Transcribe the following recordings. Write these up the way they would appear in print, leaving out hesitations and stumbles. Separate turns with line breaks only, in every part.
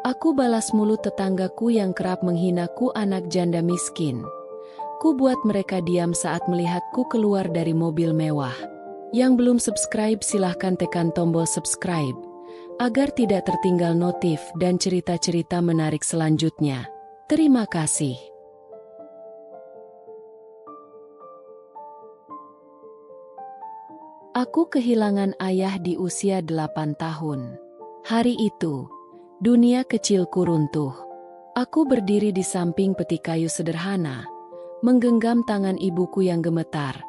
Aku balas mulut tetanggaku yang kerap menghinaku anak janda miskin. Ku buat mereka diam saat melihatku keluar dari mobil mewah. Yang belum subscribe silahkan tekan tombol subscribe, agar tidak tertinggal notif dan cerita-cerita menarik selanjutnya. Terima kasih. Aku kehilangan ayah di usia 8 tahun. Hari itu, dunia kecilku runtuh. Aku berdiri di samping peti kayu sederhana, menggenggam tangan ibuku yang gemetar,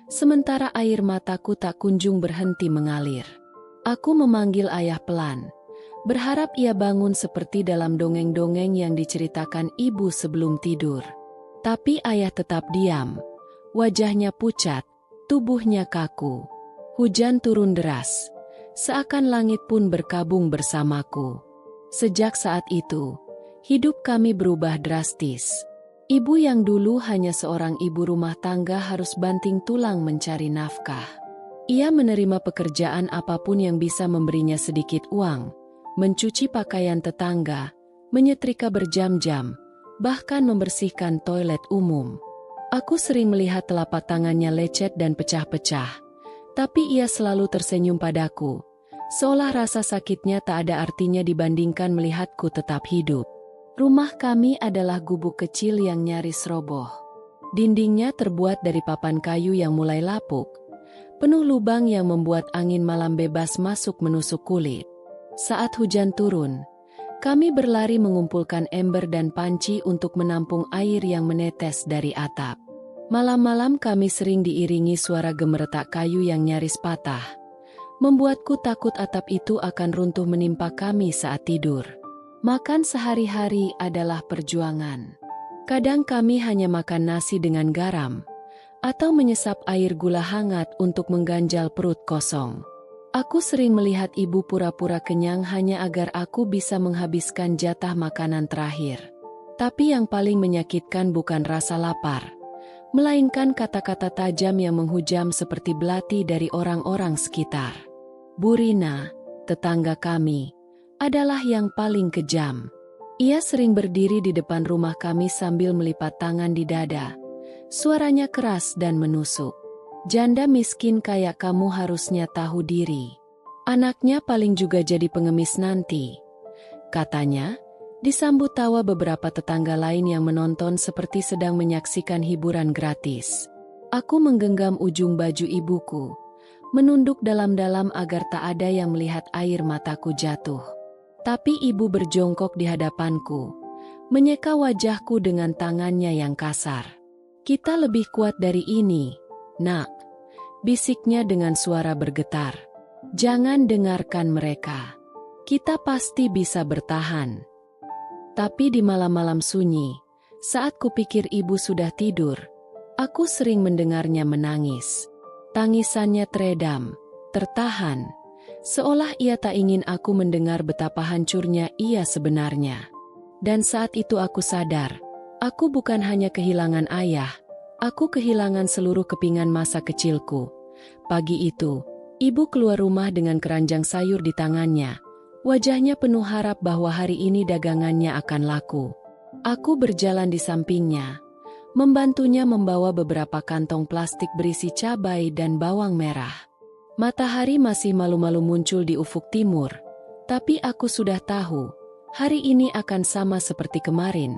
sementara air mataku tak kunjung berhenti mengalir. Aku memanggil ayah pelan, berharap ia bangun seperti dalam dongeng-dongeng yang diceritakan ibu sebelum tidur. Tapi ayah tetap diam, wajahnya pucat, tubuhnya kaku. Hujan turun deras, seakan langit pun berkabung bersamaku. Sejak saat itu, hidup kami berubah drastis. Ibu yang dulu hanya seorang ibu rumah tangga harus banting tulang mencari nafkah. Ia menerima pekerjaan apapun yang bisa memberinya sedikit uang, mencuci pakaian tetangga, menyetrika berjam-jam, bahkan membersihkan toilet umum. Aku sering melihat telapak tangannya lecet dan pecah-pecah, tapi ia selalu tersenyum padaku, seolah rasa sakitnya tak ada artinya dibandingkan melihatku tetap hidup. Rumah kami adalah gubuk kecil yang nyaris roboh. Dindingnya terbuat dari papan kayu yang mulai lapuk, penuh lubang yang membuat angin malam bebas masuk menusuk kulit. Saat hujan turun, kami berlari mengumpulkan ember dan panci untuk menampung air yang menetes dari atap. Malam-malam kami sering diiringi suara gemeretak kayu yang nyaris patah, membuatku takut atap itu akan runtuh menimpa kami saat tidur. Makan sehari-hari adalah perjuangan. Kadang kami hanya makan nasi dengan garam, atau menyesap air gula hangat untuk mengganjal perut kosong. Aku sering melihat ibu pura-pura kenyang hanya agar aku bisa menghabiskan jatah makanan terakhir. Tapi yang paling menyakitkan bukan rasa lapar, melainkan kata-kata tajam yang menghujam seperti belati dari orang-orang sekitar. Bu Rina, tetangga kami, adalah yang paling kejam. Ia sering berdiri di depan rumah kami sambil melipat tangan di dada. Suaranya keras dan menusuk. Janda miskin kayak kamu harusnya tahu diri. Anaknya paling juga jadi pengemis nanti, katanya, disambut tawa beberapa tetangga lain yang menonton seperti sedang menyaksikan hiburan gratis. Aku menggenggam ujung baju ibuku, menunduk dalam-dalam agar tak ada yang melihat air mataku jatuh. Tapi ibu berjongkok di hadapanku, menyeka wajahku dengan tangannya yang kasar. Kita lebih kuat dari ini, nak, bisiknya dengan suara bergetar. Jangan dengarkan mereka. Kita pasti bisa bertahan. Tapi di malam-malam sunyi, saat kupikir ibu sudah tidur, aku sering mendengarnya menangis. Tangisannya teredam, tertahan, seolah ia tak ingin aku mendengar betapa hancurnya ia sebenarnya. Dan saat itu aku sadar, aku bukan hanya kehilangan ayah, aku kehilangan seluruh kepingan masa kecilku. Pagi itu, ibu keluar rumah dengan keranjang sayur di tangannya. Wajahnya penuh harap bahwa hari ini dagangannya akan laku. Aku berjalan di sampingnya, membantunya membawa beberapa kantong plastik berisi cabai dan bawang merah. Matahari masih malu-malu muncul di ufuk timur, tapi aku sudah tahu, hari ini akan sama seperti kemarin,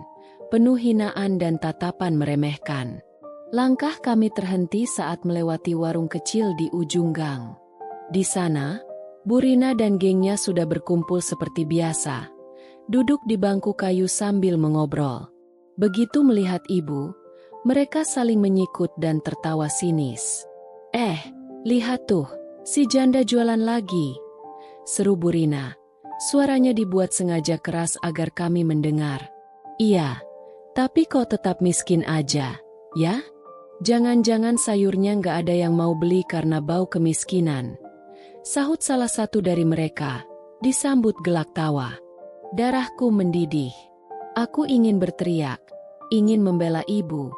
penuh hinaan dan tatapan meremehkan. Langkah kami terhenti saat melewati warung kecil di ujung gang. Di sana, Bu Rina dan gengnya sudah berkumpul seperti biasa, duduk di bangku kayu sambil mengobrol. Begitu melihat ibu, mereka saling menyikut dan tertawa sinis. Lihat tuh, si janda jualan lagi, seru Bu Rina. Suaranya dibuat sengaja keras agar kami mendengar. Iya, tapi kok tetap miskin aja, ya? Jangan-jangan sayurnya nggak ada yang mau beli karena bau kemiskinan, sahut salah satu dari mereka, disambut gelak tawa. Darahku mendidih. Aku ingin berteriak, ingin membela ibu,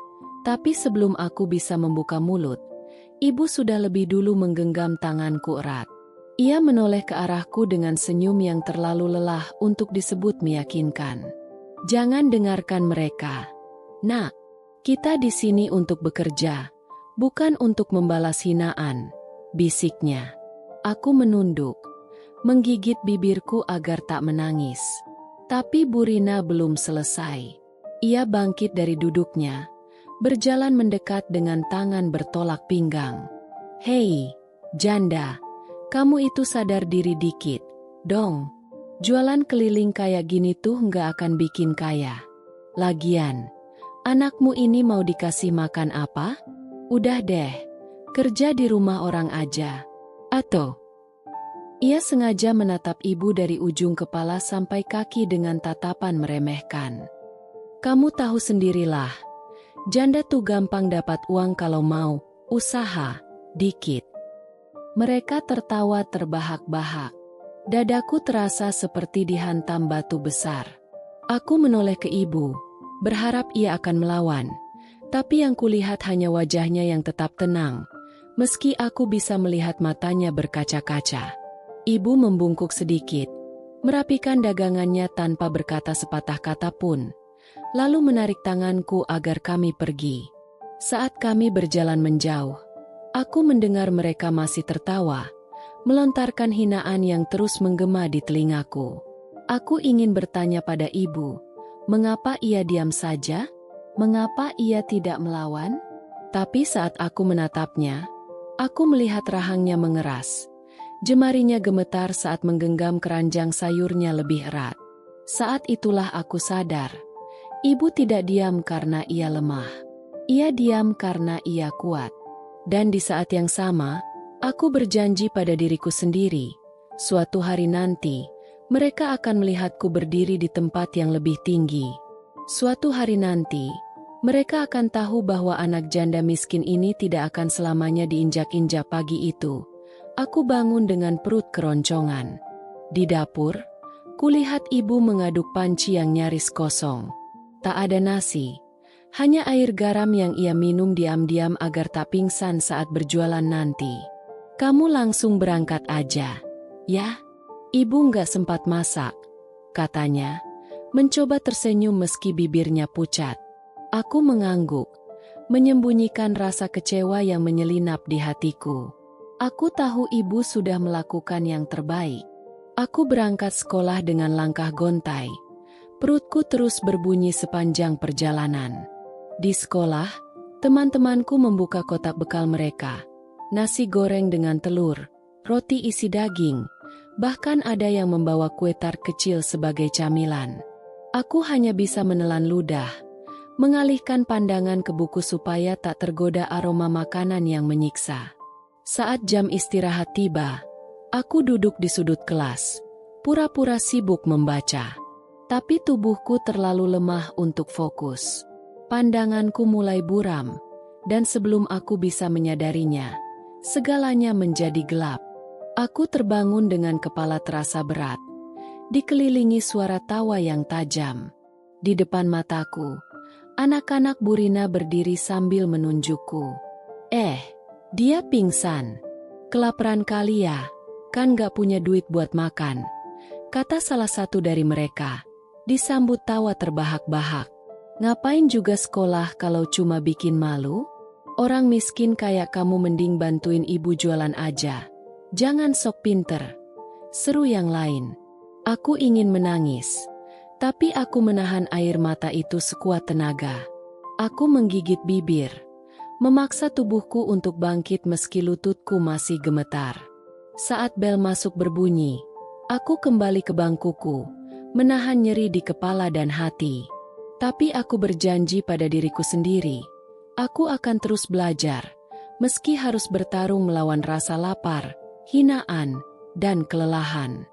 tapi sebelum aku bisa membuka mulut, ibu sudah lebih dulu menggenggam tanganku erat. Ia menoleh ke arahku dengan senyum yang terlalu lelah untuk disebut meyakinkan. Jangan dengarkan mereka. Nak, kita di sini untuk bekerja, bukan untuk membalas hinaan, bisiknya. Aku menunduk, menggigit bibirku agar tak menangis. Tapi Bu Rina belum selesai. Ia bangkit dari duduknya, berjalan mendekat dengan tangan bertolak pinggang. Hei, janda, kamu itu sadar diri dikit, dong. Jualan keliling kayak gini tuh nggak akan bikin kaya. Lagian, anakmu ini mau dikasih makan apa? Udah deh, kerja di rumah orang aja. Atau? Ia sengaja menatap ibu dari ujung kepala sampai kaki dengan tatapan meremehkan. Kamu tahu sendirilah, janda tuh gampang dapat uang kalau mau usaha dikit. Mereka tertawa terbahak-bahak. Dadaku terasa seperti dihantam batu besar. Aku menoleh ke ibu, berharap ia akan melawan. Tapi yang kulihat hanya wajahnya yang tetap tenang, meski aku bisa melihat matanya berkaca-kaca. Ibu membungkuk sedikit, merapikan dagangannya tanpa berkata sepatah kata pun, lalu menarik tanganku agar kami pergi. Saat kami berjalan menjauh, aku mendengar mereka masih tertawa, melontarkan hinaan yang terus menggema di telingaku. Aku ingin bertanya pada ibu, mengapa ia diam saja? Mengapa ia tidak melawan? Tapi saat aku menatapnya, aku melihat rahangnya mengeras. Jemarinya gemetar saat menggenggam keranjang sayurnya lebih erat. Saat itulah aku sadar, ibu tidak diam karena ia lemah. Ia diam karena ia kuat. Dan di saat yang sama, aku berjanji pada diriku sendiri, suatu hari nanti, mereka akan melihatku berdiri di tempat yang lebih tinggi. Suatu hari nanti, mereka akan tahu bahwa anak janda miskin ini tidak akan selamanya diinjak-injak. Pagi itu, aku bangun dengan perut keroncongan. Di dapur, kulihat ibu mengaduk panci yang nyaris kosong. Tak ada nasi. Hanya air garam yang ia minum diam-diam agar tak pingsan saat berjualan nanti. Kamu langsung berangkat aja, ya? Ibu nggak sempat masak, katanya, mencoba tersenyum meski bibirnya pucat. Aku mengangguk, menyembunyikan rasa kecewa yang menyelinap di hatiku. Aku tahu ibu sudah melakukan yang terbaik. Aku berangkat sekolah dengan langkah gontai. Perutku terus berbunyi sepanjang perjalanan. Di sekolah, teman-temanku membuka kotak bekal mereka. Nasi goreng dengan telur, roti isi daging, bahkan ada yang membawa kue tart kecil sebagai camilan. Aku hanya bisa menelan ludah, mengalihkan pandangan ke buku supaya tak tergoda aroma makanan yang menyiksa. Saat jam istirahat tiba, aku duduk di sudut kelas, pura-pura sibuk membaca. Tapi tubuhku terlalu lemah untuk fokus. Pandanganku mulai buram, dan sebelum aku bisa menyadarinya, segalanya menjadi gelap. Aku terbangun dengan kepala terasa berat, dikelilingi suara tawa yang tajam. Di depan mataku, anak-anak Bu Rina berdiri sambil menunjukku. Dia pingsan. Kelaparan kali ya, kan gak punya duit buat makan, kata salah satu dari mereka, disambut tawa terbahak-bahak. Ngapain juga sekolah kalau cuma bikin malu? Orang miskin kayak kamu mending bantuin ibu jualan aja. Jangan sok pinter. Seru yang lain. Aku ingin menangis, tapi aku menahan air mata itu sekuat tenaga. Aku menggigit bibir, memaksa tubuhku untuk bangkit meski lututku masih gemetar. Saat bel masuk berbunyi, aku kembali ke bangkuku, menahan nyeri di kepala dan hati. Tapi aku berjanji pada diriku sendiri, aku akan terus belajar, meski harus bertarung melawan rasa lapar, hinaan, dan kelelahan.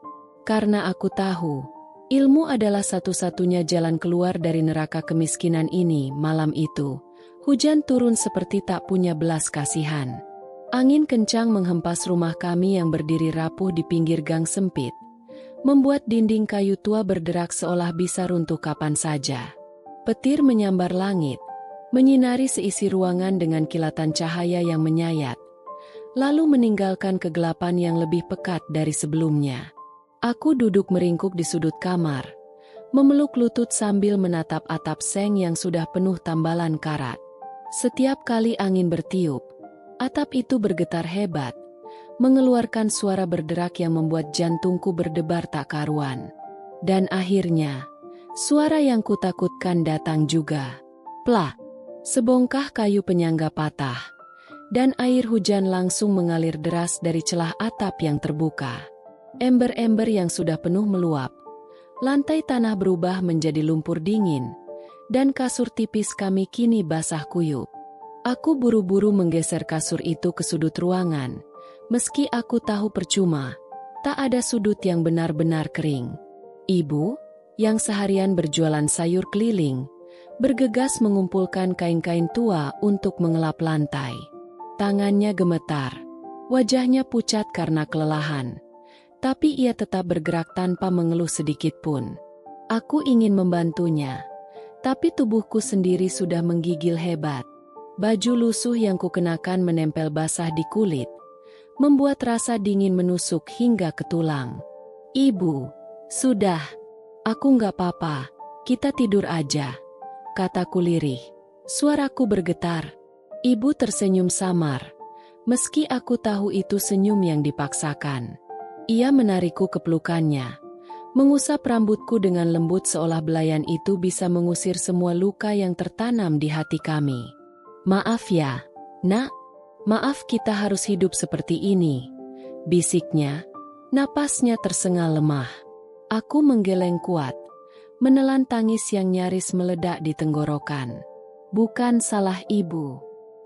Karena aku tahu, ilmu adalah satu-satunya jalan keluar dari neraka kemiskinan ini. Malam itu, hujan turun seperti tak punya belas kasihan. Angin kencang menghempas rumah kami yang berdiri rapuh di pinggir gang sempit, membuat dinding kayu tua berderak seolah bisa runtuh kapan saja. Petir menyambar langit, menyinari seisi ruangan dengan kilatan cahaya yang menyayat. lalu meninggalkan kegelapan yang lebih pekat dari sebelumnya. Aku duduk meringkuk di sudut kamar, memeluk lutut sambil menatap atap seng yang sudah penuh tambalan karat. Setiap kali angin bertiup, atap itu bergetar hebat, mengeluarkan suara berderak yang membuat jantungku berdebar tak karuan. Dan akhirnya, suara yang kutakutkan datang juga. Plak! Sebongkah kayu penyangga patah, dan air hujan langsung mengalir deras dari celah atap yang terbuka. Ember-ember yang sudah penuh meluap, lantai tanah berubah menjadi lumpur dingin, dan kasur tipis kami kini basah kuyup. Aku buru-buru menggeser kasur itu ke sudut ruangan, meski aku tahu percuma, tak ada sudut yang benar-benar kering. Ibu, yang seharian berjualan sayur keliling, bergegas mengumpulkan kain-kain tua untuk mengelap lantai. Tangannya gemetar, wajahnya pucat karena kelelahan, tapi ia tetap bergerak tanpa mengeluh sedikit pun. Aku ingin membantunya, tapi tubuhku sendiri sudah menggigil hebat. Baju lusuh yang kukenakan menempel basah di kulit, membuat rasa dingin menusuk hingga ke tulang. Ibu, sudah, aku nggak apa-apa, kita tidur aja, kataku lirih. Suaraku bergetar. Ibu tersenyum samar, meski aku tahu itu senyum yang dipaksakan. Ia menarikku ke pelukannya, mengusap rambutku dengan lembut seolah belayan itu bisa mengusir semua luka yang tertanam di hati kami. Maaf ya, Nak. Maaf kita harus hidup seperti ini, bisiknya. Napasnya tersengal lemah. Aku menggeleng kuat, menelan tangis yang nyaris meledak di tenggorokan. Bukan salah ibu.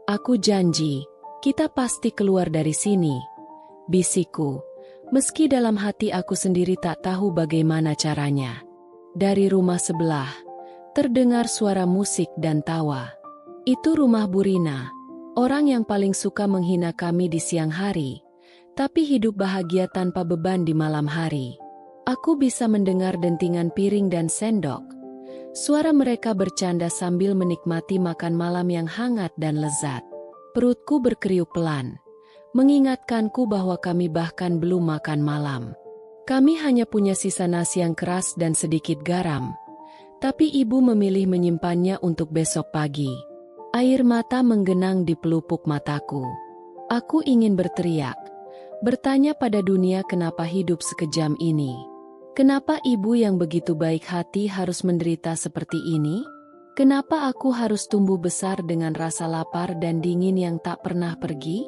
Aku janji, kita pasti keluar dari sini, bisikku, meski dalam hati aku sendiri tak tahu bagaimana caranya. Dari rumah sebelah, terdengar suara musik dan tawa. Itu rumah Burina, orang yang paling suka menghina kami di siang hari, tapi hidup bahagia tanpa beban di malam hari. Aku bisa mendengar dentingan piring dan sendok. Suara mereka bercanda sambil menikmati makan malam yang hangat dan lezat. Perutku berkeriuk pelan, mengingatkanku bahwa kami bahkan belum makan malam. Kami hanya punya sisa nasi yang keras dan sedikit garam, tapi ibu memilih menyimpannya untuk besok pagi. Air mata menggenang di pelupuk mataku. Aku ingin berteriak, bertanya pada dunia kenapa hidup sekejam ini. Kenapa ibu yang begitu baik hati harus menderita seperti ini? Kenapa aku harus tumbuh besar dengan rasa lapar dan dingin yang tak pernah pergi?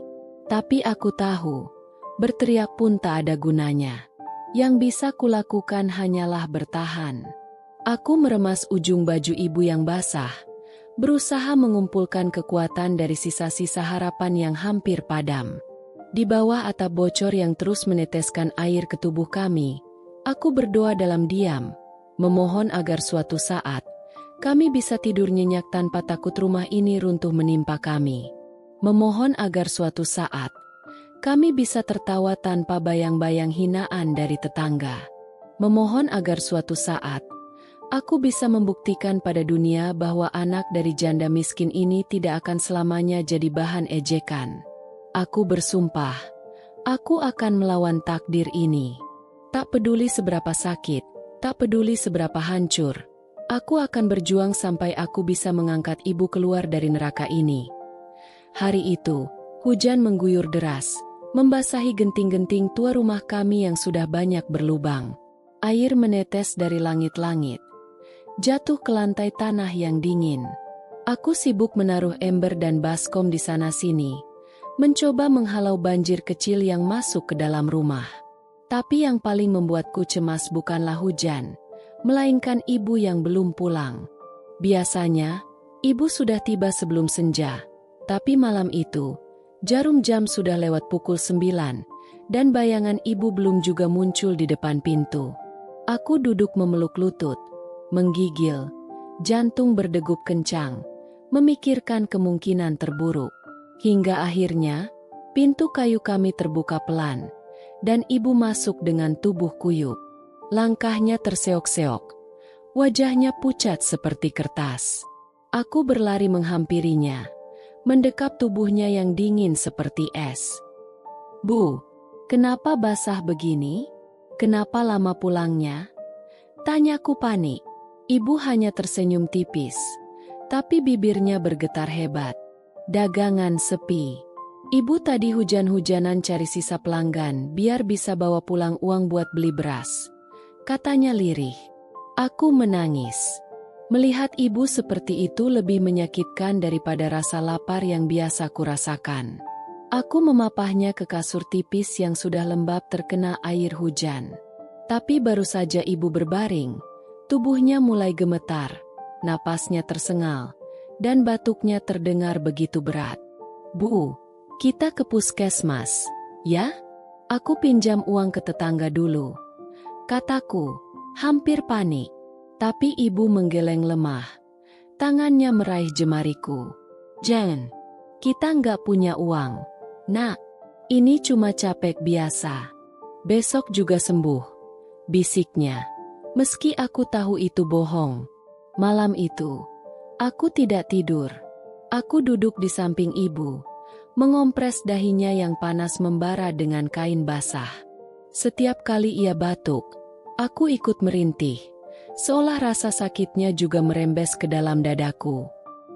Tapi aku tahu, berteriak pun tak ada gunanya. Yang bisa kulakukan hanyalah bertahan. Aku meremas ujung baju ibu yang basah, berusaha mengumpulkan kekuatan dari sisa-sisa harapan yang hampir padam. Di bawah atap bocor yang terus meneteskan air ke tubuh kami, aku berdoa dalam diam, memohon agar suatu saat, kami bisa tidur nyenyak tanpa takut rumah ini runtuh menimpa kami. Memohon agar suatu saat, kami bisa tertawa tanpa bayang-bayang hinaan dari tetangga. Memohon agar suatu saat, aku bisa membuktikan pada dunia bahwa anak dari janda miskin ini tidak akan selamanya jadi bahan ejekan. Aku bersumpah, aku akan melawan takdir ini. Tak peduli seberapa sakit, tak peduli seberapa hancur, aku akan berjuang sampai aku bisa mengangkat ibu keluar dari neraka ini. Hari itu, hujan mengguyur deras, membasahi genting-genting tua rumah kami yang sudah banyak berlubang. Air menetes dari langit-langit, jatuh ke lantai tanah yang dingin. Aku sibuk menaruh ember dan baskom di sana-sini, mencoba menghalau banjir kecil yang masuk ke dalam rumah. Tapi yang paling membuatku cemas bukanlah hujan, melainkan ibu yang belum pulang. Biasanya, ibu sudah tiba sebelum senja, tapi malam itu, jarum jam sudah lewat pukul 9, dan bayangan ibu belum juga muncul di depan pintu. Aku duduk memeluk lutut, menggigil, jantung berdegup kencang, memikirkan kemungkinan terburuk. Hingga akhirnya, pintu kayu kami terbuka pelan, dan ibu masuk dengan tubuh kuyup. Langkahnya terseok-seok, wajahnya pucat seperti kertas. Aku berlari menghampirinya, mendekap tubuhnya yang dingin seperti es. Bu, kenapa basah begini? Kenapa lama pulangnya? Tanyaku panik. Ibu hanya tersenyum tipis, tapi bibirnya bergetar hebat. Dagangan sepi. Ibu tadi hujan-hujanan cari sisa pelanggan biar bisa bawa pulang uang buat beli beras. Katanya lirih. Aku menangis. Melihat ibu seperti itu lebih menyakitkan daripada rasa lapar yang biasa kurasakan. Aku memapahnya ke kasur tipis yang sudah lembab terkena air hujan. Tapi baru saja ibu berbaring, tubuhnya mulai gemetar, napasnya tersengal, dan batuknya terdengar begitu berat. Bu, kita ke puskesmas, ya? Aku pinjam uang ke tetangga dulu. Kataku, hampir panik. Tapi ibu menggeleng lemah. Tangannya meraih jemariku. Jangan, kita nggak punya uang. Nak, ini cuma capek biasa. Besok juga sembuh. Bisiknya, meski aku tahu itu bohong. Malam itu, aku tidak tidur. Aku duduk di samping ibu, mengompres dahinya yang panas membara dengan kain basah. Setiap kali ia batuk, aku ikut merintih, seolah rasa sakitnya juga merembes ke dalam dadaku.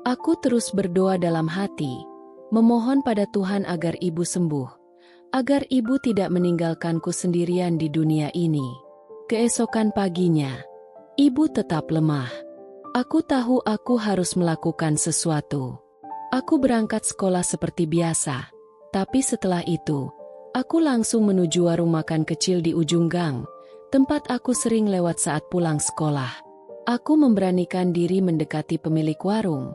Aku terus berdoa dalam hati, memohon pada Tuhan agar ibu sembuh, agar ibu tidak meninggalkanku sendirian di dunia ini. Keesokan paginya, ibu tetap lemah. Aku tahu aku harus melakukan sesuatu. Aku berangkat sekolah seperti biasa, tapi setelah itu, aku langsung menuju warung makan kecil di ujung gang, tempat aku sering lewat saat pulang sekolah. Aku memberanikan diri mendekati pemilik warung,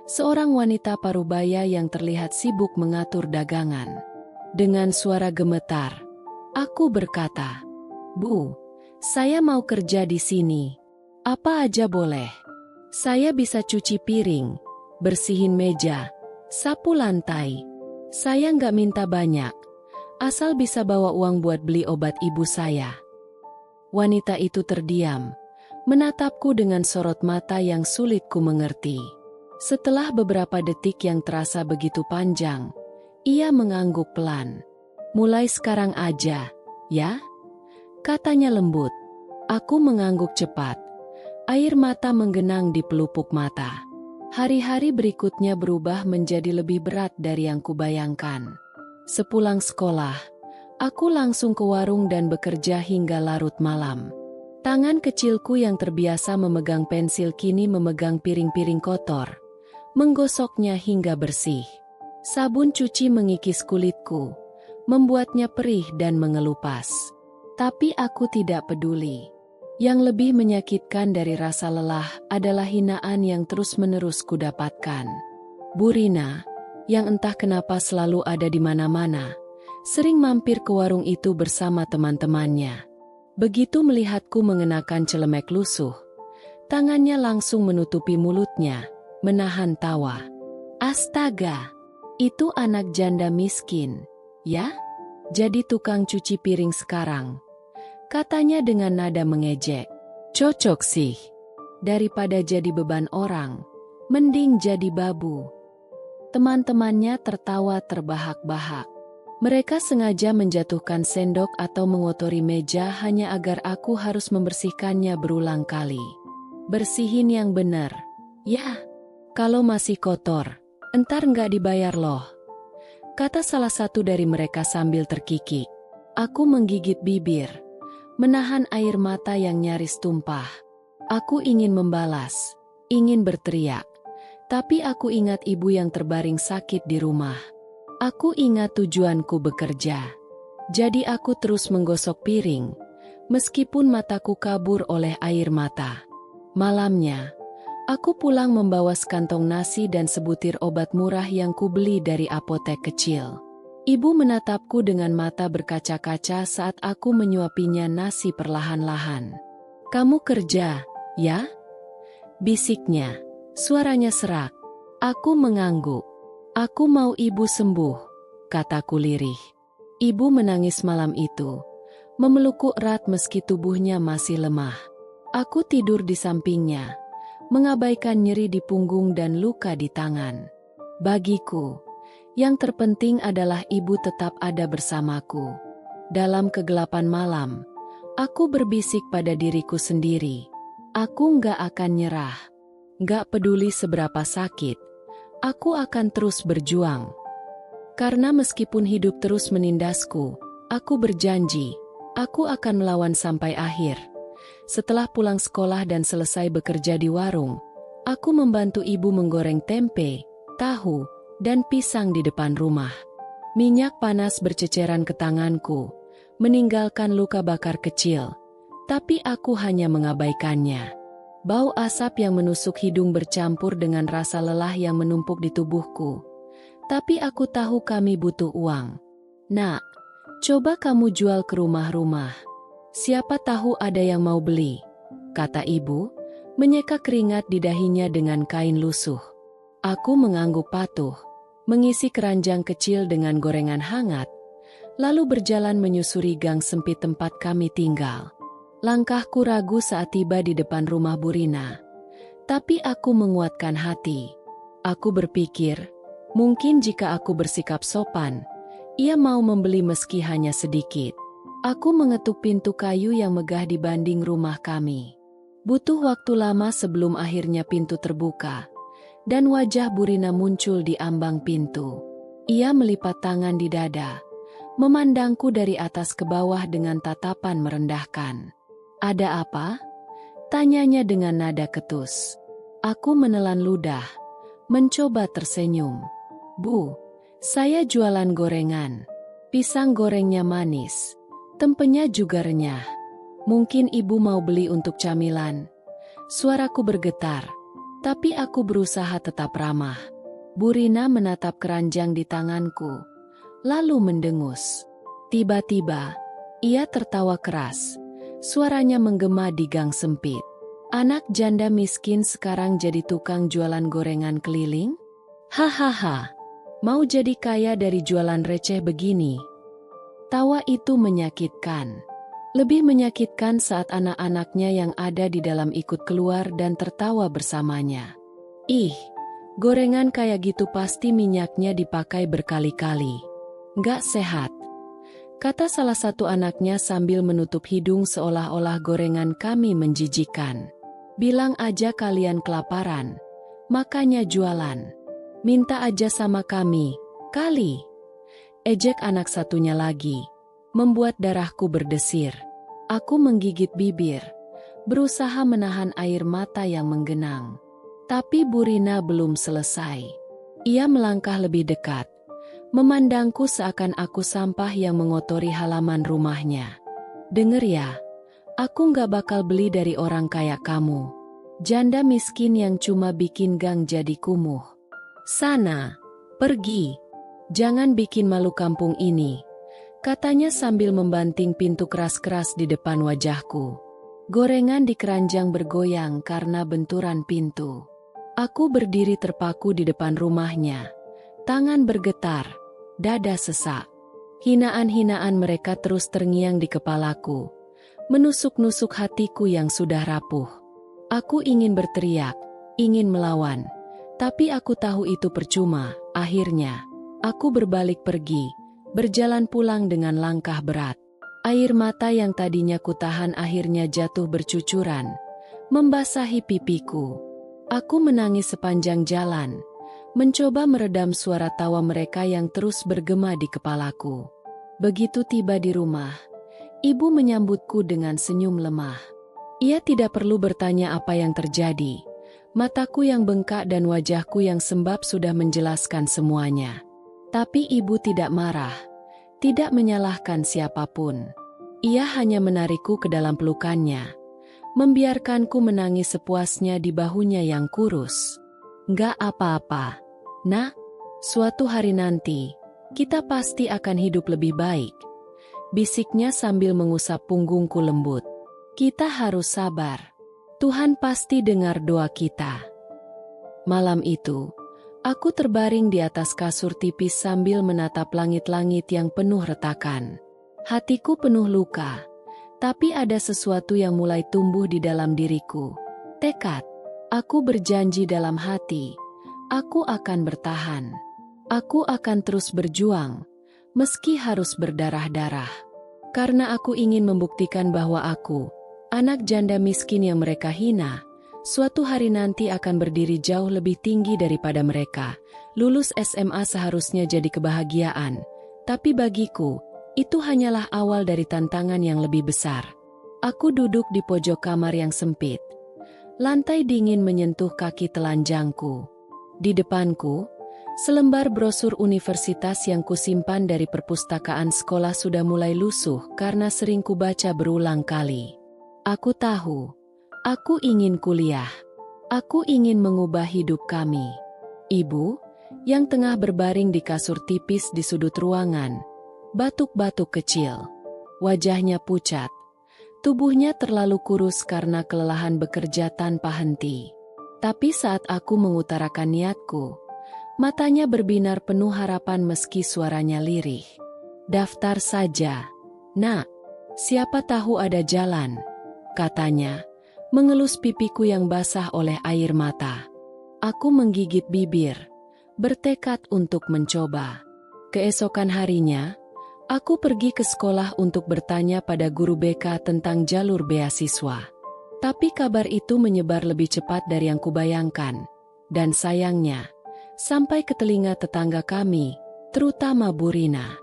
seorang wanita parubaya yang terlihat sibuk mengatur dagangan. Dengan suara gemetar, aku berkata, "Bu, saya mau kerja di sini. Apa aja boleh. Saya bisa cuci piring, bersihin meja, sapu lantai. Saya nggak minta banyak, asal bisa bawa uang buat beli obat ibu saya." Wanita itu terdiam, menatapku dengan sorot mata yang sulit ku mengerti. Setelah beberapa detik yang terasa begitu panjang, ia mengangguk pelan. "Mulai sekarang aja, ya?" Katanya lembut. Aku mengangguk cepat. Air mata menggenang di pelupuk mata. Hari-hari berikutnya berubah menjadi lebih berat dari yang kubayangkan. Sepulang sekolah, aku langsung ke warung dan bekerja hingga larut malam. Tangan kecilku yang terbiasa memegang pensil kini memegang piring-piring kotor, menggosoknya hingga bersih. Sabun cuci mengikis kulitku, membuatnya perih dan mengelupas. Tapi aku tidak peduli. Yang lebih menyakitkan dari rasa lelah adalah hinaan yang terus-menerus kudapatkan. Bu Rina, yang entah kenapa selalu ada di mana-mana, sering mampir ke warung itu bersama teman-temannya. Begitu melihatku mengenakan celemek lusuh, tangannya langsung menutupi mulutnya, menahan tawa. "Astaga, itu anak janda miskin, ya? Jadi tukang cuci piring sekarang," katanya dengan nada mengejek. "Cocok sih. Daripada jadi beban orang, mending jadi babu." Teman-temannya tertawa terbahak-bahak. Mereka sengaja menjatuhkan sendok atau mengotori meja hanya agar aku harus membersihkannya berulang kali. "Bersihin yang benar, ya. Kalau masih kotor, entar nggak dibayar loh," kata salah satu dari mereka sambil terkikik. Aku menggigit bibir, menahan air mata yang nyaris tumpah. Aku ingin membalas, ingin berteriak. Tapi aku ingat ibu yang terbaring sakit di rumah. Aku ingat tujuanku bekerja. Jadi aku terus menggosok piring, meskipun mataku kabur oleh air mata. Malamnya, aku pulang membawa sekantong nasi dan sebutir obat murah yang kubeli dari apotek kecil. Ibu menatapku dengan mata berkaca-kaca saat aku menyuapinya nasi perlahan-lahan. "Kamu kerja, ya?" bisiknya. Suaranya serak. Aku mengangguk. "Aku mau ibu sembuh," kataku lirih. Ibu menangis malam itu, memelukku erat meski tubuhnya masih lemah. Aku tidur di sampingnya, mengabaikan nyeri di punggung dan luka di tangan. Bagiku, Yang terpenting adalah ibu tetap ada bersamaku. Dalam kegelapan malam, aku berbisik pada diriku sendiri. Aku nggak akan nyerah. Nggak peduli seberapa sakit, aku akan terus berjuang. Karena meskipun hidup terus menindasku, aku berjanji, aku akan melawan sampai akhir. Setelah pulang sekolah dan selesai bekerja di warung, aku membantu ibu menggoreng tempe, tahu, dan pisang di depan rumah. Minyak panas berceceran ke tanganku, meninggalkan luka bakar kecil, tapi aku hanya mengabaikannya. Bau asap yang menusuk hidung bercampur dengan rasa lelah yang menumpuk di tubuhku. Tapi aku tahu kami butuh uang. Nak, coba kamu jual ke rumah-rumah. Siapa tahu ada yang mau beli, kata ibu, menyeka keringat di dahinya dengan kain lusuh. Aku mengangguk patuh, mengisi keranjang kecil dengan gorengan hangat, lalu berjalan menyusuri gang sempit tempat kami tinggal. Langkahku ragu saat tiba di depan rumah Bu Rina, tapi aku menguatkan hati. Aku berpikir, mungkin jika aku bersikap sopan, ia mau membeli meski hanya sedikit. Aku mengetuk pintu kayu yang megah dibanding rumah kami. Butuh waktu lama sebelum akhirnya pintu terbuka, dan wajah Bu Rina muncul di ambang pintu. Ia melipat tangan di dada, memandangku dari atas ke bawah dengan tatapan merendahkan. Ada apa? Tanyanya dengan nada ketus. Aku menelan ludah, mencoba tersenyum. Bu, saya jualan gorengan. Pisang gorengnya manis, tempenya juga renyah. Mungkin ibu mau beli untuk camilan. Suaraku bergetar, tapi aku berusaha tetap ramah. Bu Rina menatap keranjang di tanganku, lalu mendengus. Tiba-tiba, ia tertawa keras. Suaranya menggema di gang sempit. Anak janda miskin sekarang jadi tukang jualan gorengan keliling? Hahaha, mau jadi kaya dari jualan receh begini? Tawa itu menyakitkan. Lebih menyakitkan saat anak-anaknya yang ada di dalam ikut keluar dan tertawa bersamanya. Ih, gorengan kayak gitu pasti minyaknya dipakai berkali-kali. Nggak sehat, kata salah satu anaknya sambil menutup hidung seolah-olah gorengan kami menjijikan. Bilang aja kalian kelaparan, makanya jualan. Minta aja sama kami, kali. Ejek anak satunya lagi, membuat darahku berdesir. Aku menggigit bibir, berusaha menahan air mata yang menggenang. Tapi Bu Rina belum selesai. Ia melangkah lebih dekat, memandangku seakan aku sampah yang mengotori halaman rumahnya. Dengar ya, aku nggak bakal beli dari orang kayak kamu. Janda miskin yang cuma bikin gang jadi kumuh. Sana, pergi. Jangan bikin malu kampung ini, katanya sambil membanting pintu keras-keras di depan wajahku. Gorengan di keranjang bergoyang karena benturan pintu. Aku berdiri terpaku di depan rumahnya. Tangan bergetar, dada sesak. Hinaan-hinaan mereka terus terngiang di kepalaku, menusuk-nusuk hatiku yang sudah rapuh. Aku ingin berteriak, ingin melawan, tapi aku tahu itu percuma. Akhirnya, aku berbalik pergi, berjalan pulang dengan langkah berat. Air mata yang tadinya kutahan akhirnya jatuh bercucuran, membasahi pipiku. Aku menangis sepanjang jalan, mencoba meredam suara tawa mereka yang terus bergema di kepalaku. Begitu tiba di rumah, ibu menyambutku dengan senyum lemah. Ia tidak perlu bertanya apa yang terjadi. Mataku yang bengkak dan wajahku yang sembab sudah menjelaskan semuanya. Tapi ibu tidak marah, tidak menyalahkan siapapun. Ia hanya menarikku ke dalam pelukannya, membiarkanku menangis sepuasnya di bahunya yang kurus. Nggak apa-apa, Nak. Suatu hari nanti, kita pasti akan hidup lebih baik, bisiknya sambil mengusap punggungku lembut. Kita harus sabar. Tuhan pasti dengar doa kita. Malam itu, aku terbaring di atas kasur tipis sambil menatap langit-langit yang penuh retakan. Hatiku penuh luka, tapi ada sesuatu yang mulai tumbuh di dalam diriku. Tekad. Aku berjanji dalam hati, aku akan bertahan. Aku akan terus berjuang, meski harus berdarah-darah. Karena aku ingin membuktikan bahwa aku, anak janda miskin yang mereka hina, suatu hari nanti akan berdiri jauh lebih tinggi daripada mereka. Lulus SMA seharusnya jadi kebahagiaan, tapi bagiku, itu hanyalah awal dari tantangan yang lebih besar. Aku duduk di pojok kamar yang sempit. Lantai dingin menyentuh kaki telanjangku. Di depanku, selembar brosur universitas yang kusimpan dari perpustakaan sekolah sudah mulai lusuh karena sering kubaca berulang kali. Aku tahu, aku ingin kuliah. Aku ingin mengubah hidup kami. Ibu, yang tengah berbaring di kasur tipis di sudut ruangan, batuk-batuk kecil. Wajahnya pucat. Tubuhnya terlalu kurus karena kelelahan bekerja tanpa henti. Tapi saat aku mengutarakan niatku, matanya berbinar penuh harapan meski suaranya lirih. Daftar saja, Nak. Siapa tahu ada jalan, katanya, mengelus pipiku yang basah oleh air mata. Aku menggigit bibir, bertekad untuk mencoba. Keesokan harinya, aku pergi ke sekolah untuk bertanya pada guru BK tentang jalur beasiswa. Tapi kabar itu menyebar lebih cepat dari yang kubayangkan. Dan sayangnya, sampai ke telinga tetangga kami, terutama Bu Rina.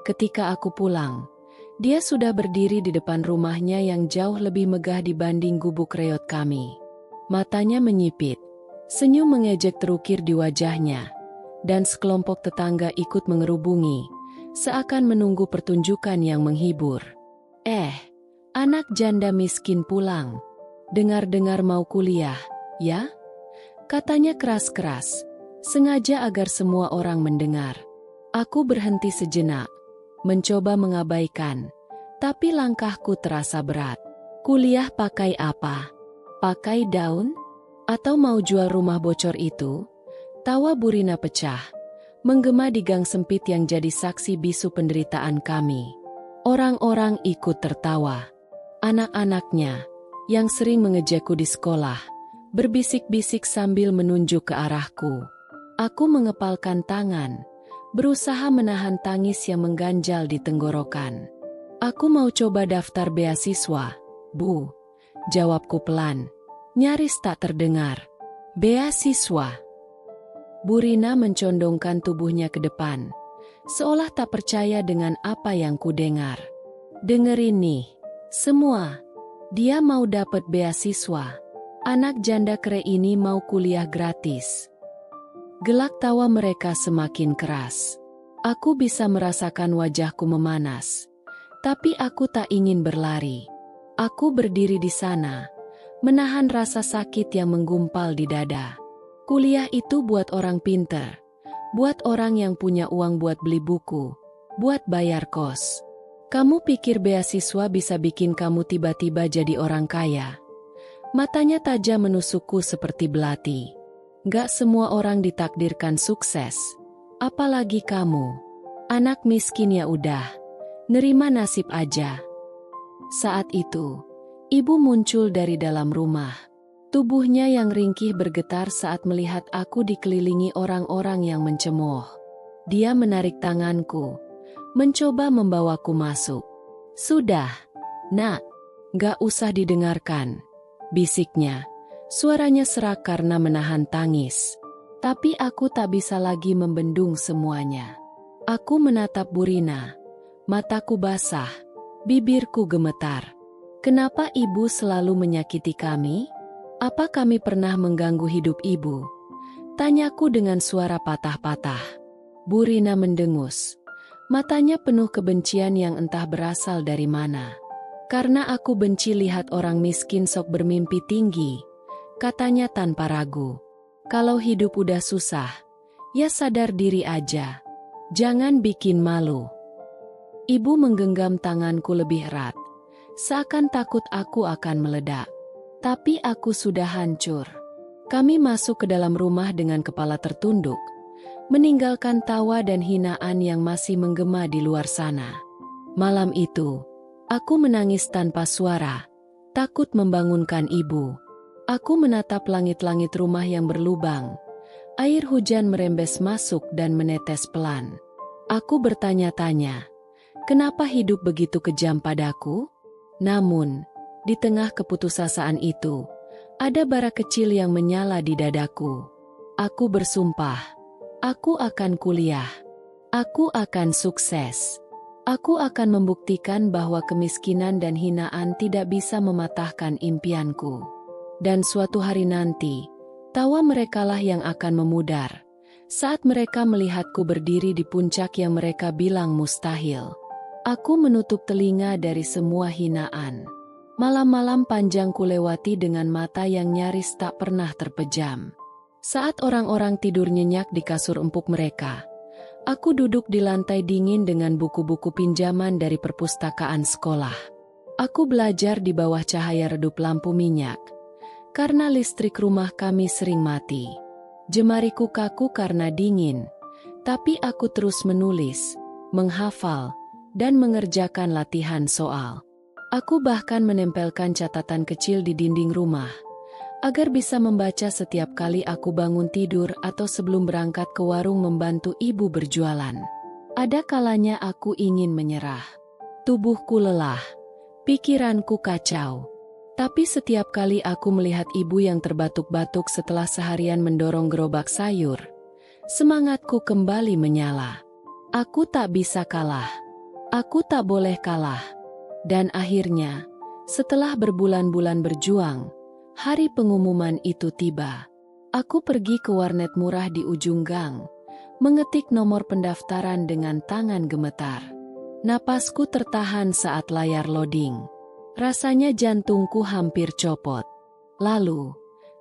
Ketika aku pulang, dia sudah berdiri di depan rumahnya yang jauh lebih megah dibanding gubuk reot kami. Matanya menyipit, senyum mengejek terukir di wajahnya, dan sekelompok tetangga ikut mengerubungi, seakan menunggu pertunjukan yang menghibur. Anak janda miskin pulang. Dengar-dengar mau kuliah, ya? Katanya keras-keras, sengaja agar semua orang mendengar. Aku berhenti sejenak, mencoba mengabaikan, tapi langkahku terasa berat. Kuliah pakai apa? Pakai daun? Atau mau jual rumah bocor itu? Tawa Bu Rina pecah, menggema di gang sempit yang jadi saksi bisu penderitaan kami. Orang-orang ikut tertawa. Anak-anaknya, yang sering mengejekku di sekolah, berbisik-bisik sambil menunjuk ke arahku. Aku mengepalkan tangan, berusaha menahan tangis yang mengganjal di tenggorokan. Aku mau coba daftar beasiswa, Bu. Jawabku pelan, nyaris tak terdengar. Beasiswa. Bu Rina mencondongkan tubuhnya ke depan, seolah tak percaya dengan apa yang kudengar. Dengerin nih, semua. Dia mau dapat beasiswa. Anak janda kere ini mau kuliah gratis. Gelak tawa mereka semakin keras. Aku bisa merasakan wajahku memanas. Tapi aku tak ingin berlari. Aku berdiri di sana, menahan rasa sakit yang menggumpal di dada. Kuliah itu buat orang pinter, buat orang yang punya uang buat beli buku, buat bayar kos. Kamu pikir beasiswa bisa bikin kamu tiba-tiba jadi orang kaya? Matanya tajam menusukku seperti belati. Gak semua orang ditakdirkan sukses. Apalagi kamu. Anak miskin ya udah. Nerima nasib aja. Saat itu, ibu muncul dari dalam rumah. Tubuhnya yang ringkih bergetar saat melihat aku dikelilingi orang-orang yang mencemooh. Dia menarik tanganku, mencoba membawaku masuk. Sudah, Nak, gak usah didengarkan, bisiknya. Suaranya serak karena menahan tangis. Tapi aku tak bisa lagi membendung semuanya. Aku menatap Bu Rina, mataku basah, bibirku gemetar. Kenapa ibu selalu menyakiti kami? Apa kami pernah mengganggu hidup ibu? Tanyaku dengan suara patah-patah. Bu Rina mendengus. Matanya penuh kebencian yang entah berasal dari mana. Karena aku benci lihat orang miskin sok bermimpi tinggi, katanya tanpa ragu. Kalau hidup udah susah, ya sadar diri aja. Jangan bikin malu. Ibu menggenggam tanganku lebih erat, seakan takut aku akan meledak. Tapi aku sudah hancur. Kami masuk ke dalam rumah dengan kepala tertunduk, meninggalkan tawa dan hinaan yang masih menggema di luar sana. Malam itu, aku menangis tanpa suara, takut membangunkan ibu. Aku menatap langit-langit rumah yang berlubang, Air hujan merembes masuk dan menetes pelan. Aku bertanya-tanya, kenapa hidup begitu kejam padaku? Namun, di tengah keputusasaan itu, ada bara kecil yang menyala di dadaku. Aku bersumpah, aku akan kuliah. Aku akan sukses. Aku akan membuktikan bahwa kemiskinan dan hinaan tidak bisa mematahkan impianku. Dan suatu hari nanti, tawa merekalah yang akan memudar, saat mereka melihatku berdiri di puncak yang mereka bilang mustahil. Aku menutup telinga dari semua hinaan. Malam-malam panjang kulewati dengan mata yang nyaris tak pernah terpejam. Saat orang-orang tidur nyenyak di kasur empuk mereka, aku duduk di lantai dingin dengan buku-buku pinjaman dari perpustakaan sekolah. Aku belajar di bawah cahaya redup lampu minyak, karena listrik rumah kami sering mati. Jemariku kaku karena dingin, tapi aku terus menulis, menghafal, dan mengerjakan latihan soal. Aku bahkan menempelkan catatan kecil di dinding rumah, agar bisa membaca setiap kali aku bangun tidur atau sebelum berangkat ke warung membantu ibu berjualan. Ada kalanya aku ingin menyerah. Tubuhku lelah, pikiranku kacau. Tapi setiap kali aku melihat ibu yang terbatuk-batuk setelah seharian mendorong gerobak sayur, semangatku kembali menyala. Aku tak bisa kalah. Aku tak boleh kalah. Dan akhirnya, setelah berbulan-bulan berjuang, hari pengumuman itu tiba. Aku pergi ke warnet murah di ujung gang, mengetik nomor pendaftaran dengan tangan gemetar. Napasku tertahan saat layar loading. Rasanya jantungku hampir copot. Lalu,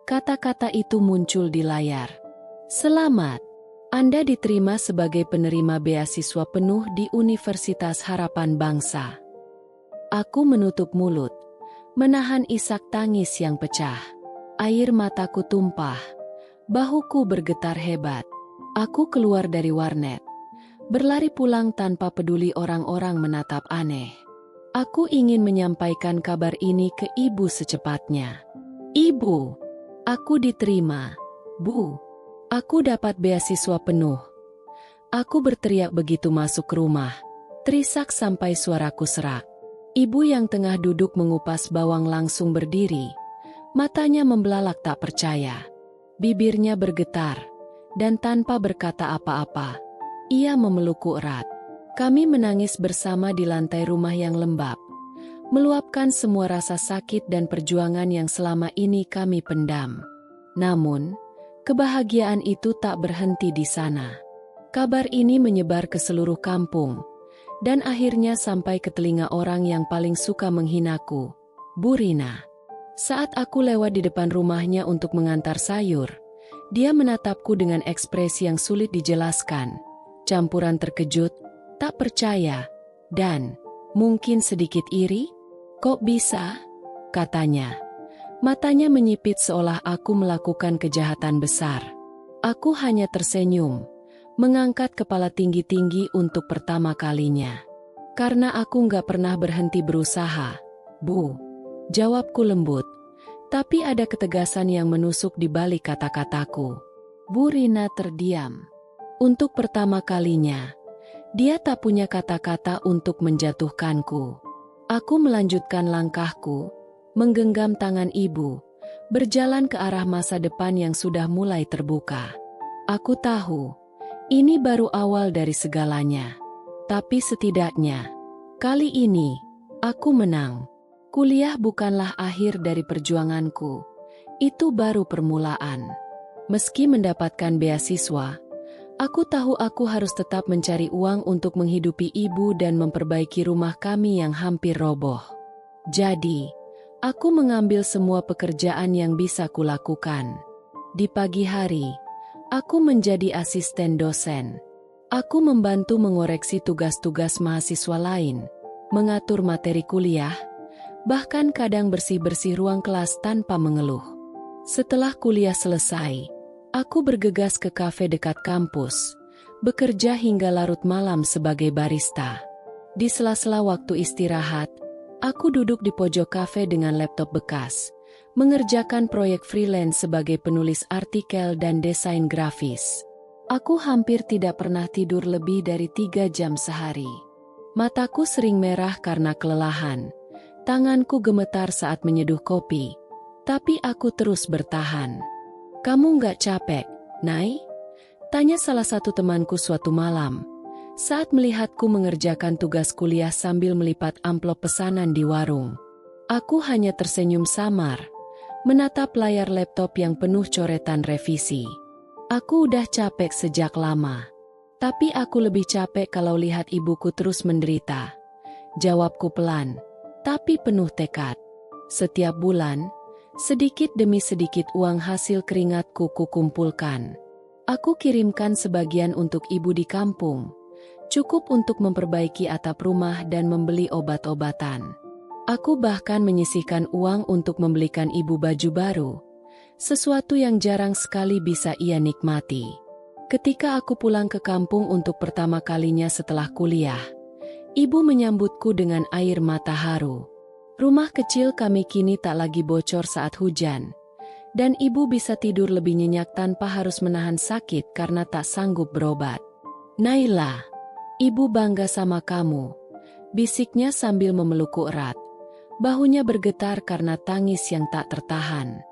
kata-kata itu muncul di layar. Selamat, Anda diterima sebagai penerima beasiswa penuh di Universitas Harapan Bangsa. Aku menutup mulut, menahan isak tangis yang pecah. Air mataku tumpah, bahuku bergetar hebat. Aku keluar dari warnet, berlari pulang tanpa peduli orang-orang menatap aneh. Aku ingin menyampaikan kabar ini ke ibu secepatnya. Ibu, aku diterima. Bu, aku dapat beasiswa penuh. Aku berteriak begitu masuk rumah, terisak sampai suaraku serak. Ibu yang tengah duduk mengupas bawang langsung berdiri, matanya membelalak tak percaya. Bibirnya bergetar, dan tanpa berkata apa-apa, ia memelukku erat. Kami menangis bersama di lantai rumah yang lembab, meluapkan semua rasa sakit dan perjuangan yang selama ini kami pendam. Namun, kebahagiaan itu tak berhenti di sana. Kabar ini menyebar ke seluruh kampung, dan akhirnya sampai ke telinga orang yang paling suka menghinaku, Bu Rina. Saat aku lewat di depan rumahnya untuk mengantar sayur, dia menatapku dengan ekspresi yang sulit dijelaskan, campuran terkejut, tak percaya, dan mungkin sedikit iri. Kok bisa? Katanya. Matanya menyipit seolah aku melakukan kejahatan besar. Aku hanya tersenyum, mengangkat kepala tinggi-tinggi untuk pertama kalinya. Karena aku nggak pernah berhenti berusaha, Bu. Jawabku lembut, tapi ada ketegasan yang menusuk di balik kata-kataku. Bu Rina terdiam. Untuk pertama kalinya, dia tak punya kata-kata untuk menjatuhkanku. Aku melanjutkan langkahku, menggenggam tangan ibu, berjalan ke arah masa depan yang sudah mulai terbuka. Aku tahu, ini baru awal dari segalanya. Tapi setidaknya, kali ini, aku menang. Kuliah bukanlah akhir dari perjuanganku. Itu baru permulaan. Meski mendapatkan beasiswa, aku tahu aku harus tetap mencari uang untuk menghidupi ibu dan memperbaiki rumah kami yang hampir roboh. Jadi, aku mengambil semua pekerjaan yang bisa kulakukan. Di pagi hari, aku menjadi asisten dosen. Aku membantu mengoreksi tugas-tugas mahasiswa lain, mengatur materi kuliah, bahkan kadang bersih-bersih ruang kelas tanpa mengeluh. Setelah kuliah selesai, aku bergegas ke kafe dekat kampus, bekerja hingga larut malam sebagai barista. Di sela-sela waktu istirahat, aku duduk di pojok kafe dengan laptop bekas, mengerjakan proyek freelance sebagai penulis artikel dan desain grafis. Aku hampir tidak pernah tidur lebih dari 3 jam sehari. Mataku sering merah karena kelelahan. Tanganku gemetar saat menyeduh kopi. Tapi aku terus bertahan. "Kamu nggak capek, Nay?" tanya salah satu temanku suatu malam, saat melihatku mengerjakan tugas kuliah sambil melipat amplop pesanan di warung. Aku hanya tersenyum samar, menatap layar laptop yang penuh coretan revisi. Aku udah capek sejak lama. Tapi aku lebih capek kalau lihat ibuku terus menderita. Jawabku pelan, tapi penuh tekad. Setiap bulan, sedikit demi sedikit uang hasil keringatku kukumpulkan. Aku kirimkan sebagian untuk ibu di kampung. Cukup untuk memperbaiki atap rumah dan membeli obat-obatan. Aku bahkan menyisihkan uang untuk membelikan ibu baju baru. Sesuatu yang jarang sekali bisa ia nikmati. Ketika aku pulang ke kampung untuk pertama kalinya setelah kuliah, ibu menyambutku dengan air mata haru. Rumah kecil kami kini tak lagi bocor saat hujan, dan ibu bisa tidur lebih nyenyak tanpa harus menahan sakit karena tak sanggup berobat. "Naila, ibu bangga sama kamu," bisiknya sambil memelukku erat. Bahunya bergetar karena tangis yang tak tertahan.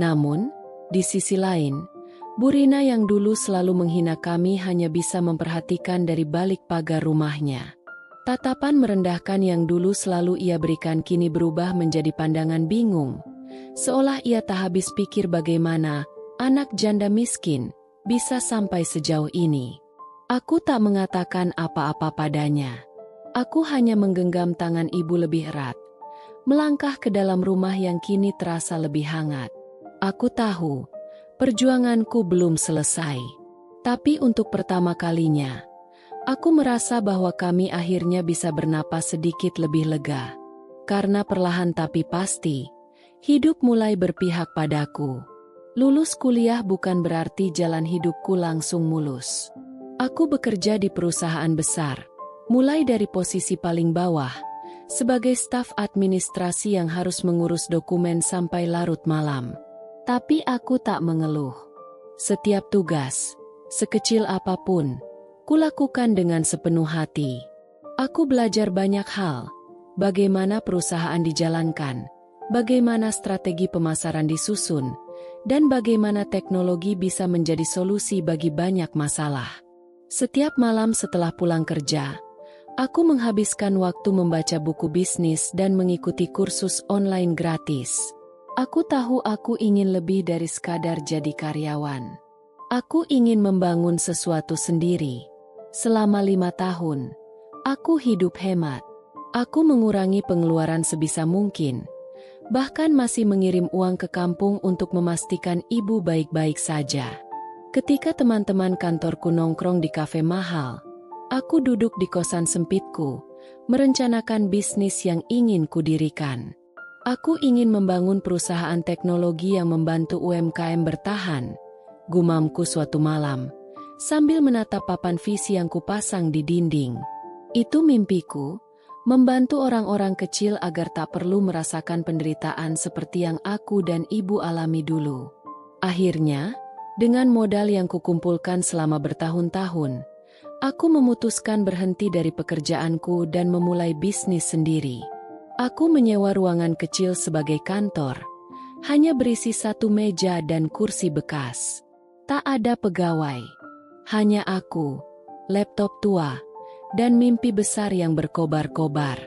Namun, di sisi lain, Bu Rina yang dulu selalu menghina kami hanya bisa memperhatikan dari balik pagar rumahnya. Tatapan merendahkan yang dulu selalu ia berikan kini berubah menjadi pandangan bingung. Seolah ia tak habis pikir bagaimana anak janda miskin bisa sampai sejauh ini. Aku tak mengatakan apa-apa padanya. Aku hanya menggenggam tangan ibu lebih erat, melangkah ke dalam rumah yang kini terasa lebih hangat. Aku tahu perjuanganku belum selesai. Tapi untuk pertama kalinya, aku merasa bahwa kami akhirnya bisa bernapas sedikit lebih lega. Karena perlahan tapi pasti, hidup mulai berpihak padaku. Lulus kuliah bukan berarti jalan hidupku langsung mulus. Aku bekerja di perusahaan besar, mulai dari posisi paling bawah, sebagai staf administrasi yang harus mengurus dokumen sampai larut malam. Tapi aku tak mengeluh. Setiap tugas, sekecil apapun, kulakukan dengan sepenuh hati. Aku belajar banyak hal, bagaimana perusahaan dijalankan, bagaimana strategi pemasaran disusun, dan bagaimana teknologi bisa menjadi solusi bagi banyak masalah. Setiap malam setelah pulang kerja, aku menghabiskan waktu membaca buku bisnis dan mengikuti kursus online gratis. Aku tahu aku ingin lebih dari sekadar jadi karyawan. Aku ingin membangun sesuatu sendiri. Selama 5 tahun, aku hidup hemat. Aku mengurangi pengeluaran sebisa mungkin. Bahkan masih mengirim uang ke kampung untuk memastikan ibu baik-baik saja. Ketika teman-teman kantorku nongkrong di kafe mahal, aku duduk di kosan sempitku, merencanakan bisnis yang ingin kudirikan. Aku ingin membangun perusahaan teknologi yang membantu UMKM bertahan, gumamku suatu malam, sambil menatap papan visi yang kupasang di dinding. Itu mimpiku, membantu orang-orang kecil agar tak perlu merasakan penderitaan seperti yang aku dan ibu alami dulu. Akhirnya, dengan modal yang kukumpulkan selama bertahun-tahun, aku memutuskan berhenti dari pekerjaanku dan memulai bisnis sendiri. Aku menyewa ruangan kecil sebagai kantor, hanya berisi 1 meja dan kursi bekas. Tak ada pegawai, hanya aku, laptop tua, dan mimpi besar yang berkobar-kobar.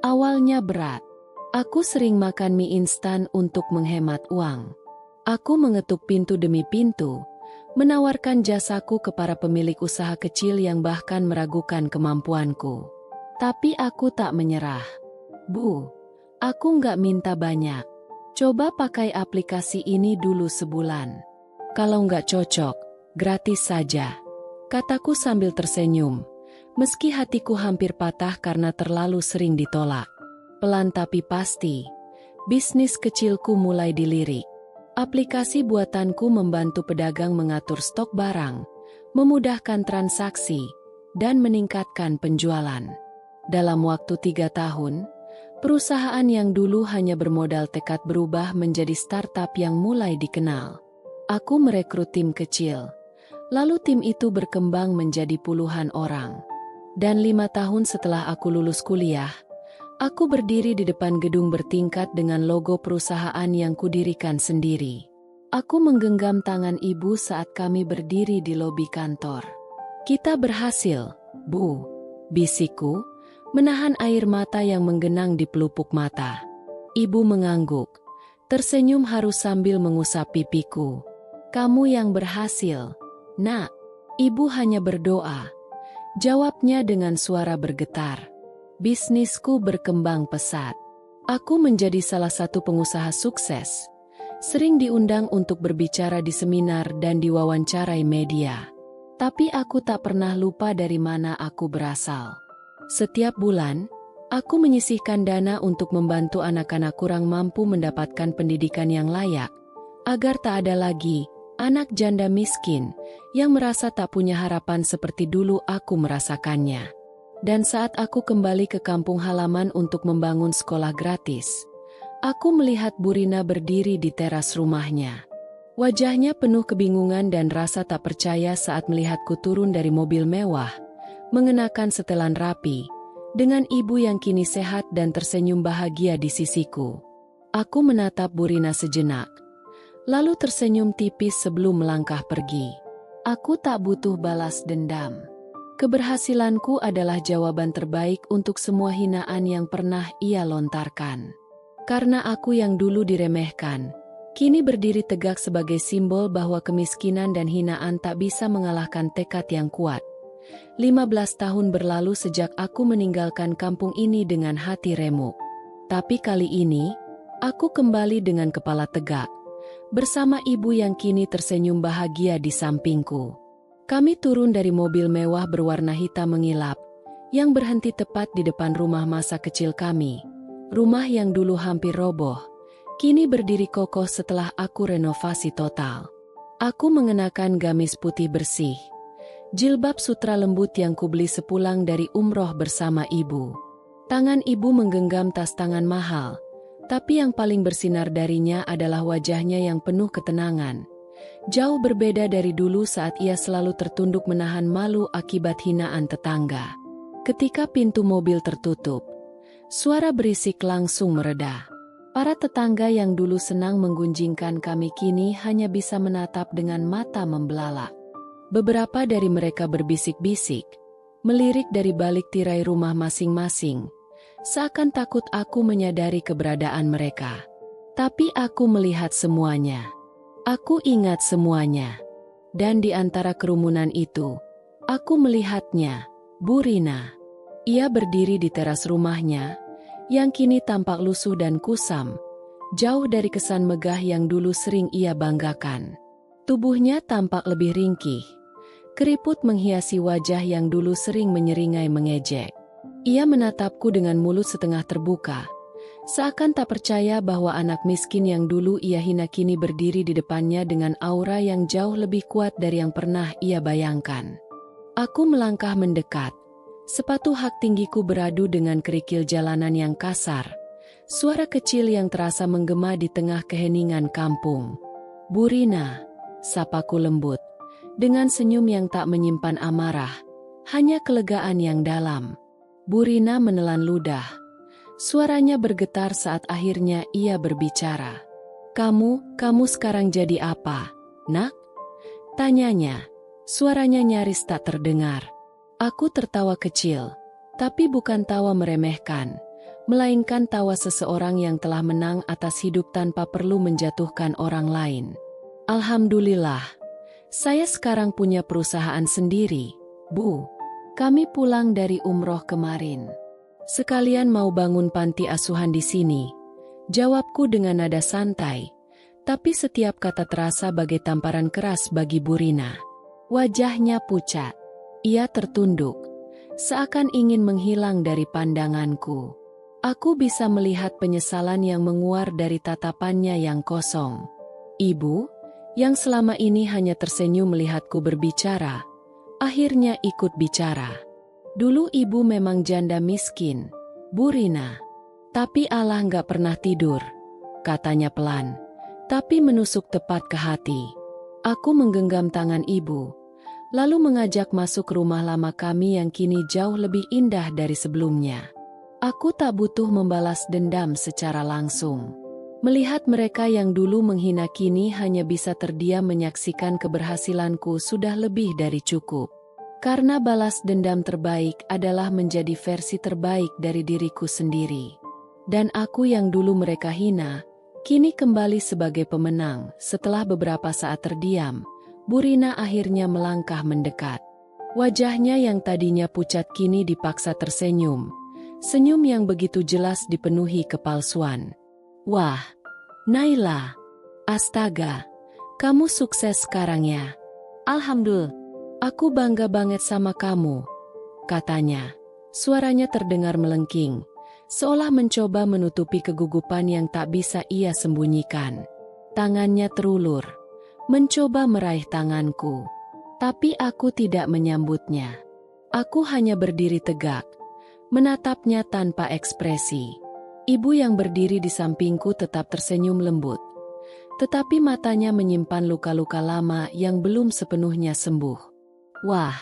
Awalnya berat. Aku sering makan mie instan untuk menghemat uang. Aku mengetuk pintu demi pintu, menawarkan jasaku ke para pemilik usaha kecil yang bahkan meragukan kemampuanku. Tapi aku tak menyerah. "Bu, aku nggak minta banyak. Coba pakai aplikasi ini dulu sebulan. Kalau nggak cocok, gratis saja," kataku sambil tersenyum, meski hatiku hampir patah karena terlalu sering ditolak. Pelan tapi pasti, bisnis kecilku mulai dilirik. Aplikasi buatanku membantu pedagang mengatur stok barang, memudahkan transaksi, dan meningkatkan penjualan. Dalam waktu 3 tahun, Perusahaan yang dulu hanya bermodal tekad berubah menjadi startup yang mulai dikenal. Aku merekrut tim kecil. Lalu tim itu berkembang menjadi puluhan orang. Dan 5 tahun setelah aku lulus kuliah, aku berdiri di depan gedung bertingkat dengan logo perusahaan yang kudirikan sendiri. Aku menggenggam tangan ibu saat kami berdiri di lobi kantor. "Kita berhasil, Bu," bisikku, menahan air mata yang menggenang di pelupuk mata. Ibu mengangguk, tersenyum haru sambil mengusap pipiku. "Kamu yang berhasil, Nak." "Ibu hanya berdoa," jawabnya dengan suara bergetar. Bisnisku berkembang pesat. Aku menjadi salah satu pengusaha sukses. Sering diundang untuk berbicara di seminar dan diwawancarai media. Tapi aku tak pernah lupa dari mana aku berasal. Setiap bulan, aku menyisihkan dana untuk membantu anak-anak kurang mampu mendapatkan pendidikan yang layak, agar tak ada lagi anak janda miskin yang merasa tak punya harapan seperti dulu aku merasakannya. Dan saat aku kembali ke kampung halaman untuk membangun sekolah gratis, aku melihat Bu Rina berdiri di teras rumahnya. Wajahnya penuh kebingungan dan rasa tak percaya saat melihatku turun dari mobil mewah, mengenakan setelan rapi, dengan ibu yang kini sehat dan tersenyum bahagia di sisiku. Aku menatap Bu Rina sejenak, lalu tersenyum tipis sebelum melangkah pergi. Aku tak butuh balas dendam. Keberhasilanku adalah jawaban terbaik untuk semua hinaan yang pernah ia lontarkan. Karena aku yang dulu diremehkan, kini berdiri tegak sebagai simbol bahwa kemiskinan dan hinaan tak bisa mengalahkan tekad yang kuat. 15 tahun berlalu sejak aku meninggalkan kampung ini dengan hati remuk. Tapi kali ini, aku kembali dengan kepala tegak, bersama ibu yang kini tersenyum bahagia di sampingku. Kami turun dari mobil mewah berwarna hitam mengilap, yang berhenti tepat di depan rumah masa kecil kami. Rumah yang dulu hampir roboh, kini berdiri kokoh setelah aku renovasi total. Aku mengenakan gamis putih bersih, jilbab sutra lembut yang kubeli sepulang dari umroh bersama ibu. Tangan ibu menggenggam tas tangan mahal, tapi yang paling bersinar darinya adalah wajahnya yang penuh ketenangan. Jauh berbeda dari dulu saat ia selalu tertunduk menahan malu akibat hinaan tetangga. Ketika pintu mobil tertutup, suara berisik langsung mereda. Para tetangga yang dulu senang menggunjingkan kami kini hanya bisa menatap dengan mata membelalak. Beberapa dari mereka berbisik-bisik, melirik dari balik tirai rumah masing-masing, seakan takut aku menyadari keberadaan mereka. Tapi aku melihat semuanya. Aku ingat semuanya. Dan di antara kerumunan itu, aku melihatnya, Bu Rina. Ia berdiri di teras rumahnya, yang kini tampak lusuh dan kusam, jauh dari kesan megah yang dulu sering ia banggakan. Tubuhnya tampak lebih ringkih. Keriput menghiasi wajah yang dulu sering menyeringai mengejek. Ia menatapku dengan mulut setengah terbuka, seakan tak percaya bahwa anak miskin yang dulu ia hina kini berdiri di depannya dengan aura yang jauh lebih kuat dari yang pernah ia bayangkan. Aku melangkah mendekat. Sepatu hak tinggiku beradu dengan kerikil jalanan yang kasar. Suara kecil yang terasa menggema di tengah keheningan kampung. "Bu Rina," sapaku lembut, dengan senyum yang tak menyimpan amarah, hanya kelegaan yang dalam. Bu Rina menelan ludah. Suaranya bergetar saat akhirnya ia berbicara. Kamu sekarang jadi apa, Nak?" tanyanya. Suaranya nyaris tak terdengar. Aku tertawa kecil, tapi bukan tawa meremehkan, melainkan tawa seseorang yang telah menang atas hidup tanpa perlu menjatuhkan orang lain. "Alhamdulillah, saya sekarang punya perusahaan sendiri, Bu. Kami pulang dari umroh kemarin. Sekalian mau bangun panti asuhan di sini," jawabku dengan nada santai, tapi setiap kata terasa bagai tamparan keras bagi Bu Rina. Wajahnya pucat. Ia tertunduk, seakan ingin menghilang dari pandanganku. Aku bisa melihat penyesalan yang menguar dari tatapannya yang kosong. Ibu, yang selama ini hanya tersenyum melihatku berbicara, akhirnya ikut bicara. "Dulu ibu memang janda miskin, Bu Rina. Tapi Allah nggak pernah tidur, katanya pelan, tapi menusuk tepat ke hati. Aku menggenggam tangan ibu, lalu mengajak masuk rumah lama kami yang kini jauh lebih indah dari sebelumnya. Aku tak butuh membalas dendam secara langsung. Melihat mereka yang dulu menghina kini hanya bisa terdiam menyaksikan keberhasilanku sudah lebih dari cukup. Karena balas dendam terbaik adalah menjadi versi terbaik dari diriku sendiri. Dan aku yang dulu mereka hina, kini kembali sebagai pemenang. Setelah beberapa saat terdiam, Bu Rina akhirnya melangkah mendekat. Wajahnya yang tadinya pucat kini dipaksa tersenyum. Senyum yang begitu jelas dipenuhi kepalsuan. Wah, Naila, astaga, kamu sukses sekarang ya. Alhamdulillah, aku bangga banget sama kamu, katanya. Suaranya terdengar melengking, seolah mencoba menutupi kegugupan yang tak bisa ia sembunyikan. Tangannya terulur, mencoba meraih tanganku. Tapi aku tidak menyambutnya. Aku hanya berdiri tegak, menatapnya tanpa ekspresi. Ibu yang berdiri di sampingku tetap tersenyum lembut. Tetapi matanya menyimpan luka-luka lama yang belum sepenuhnya sembuh. Wah,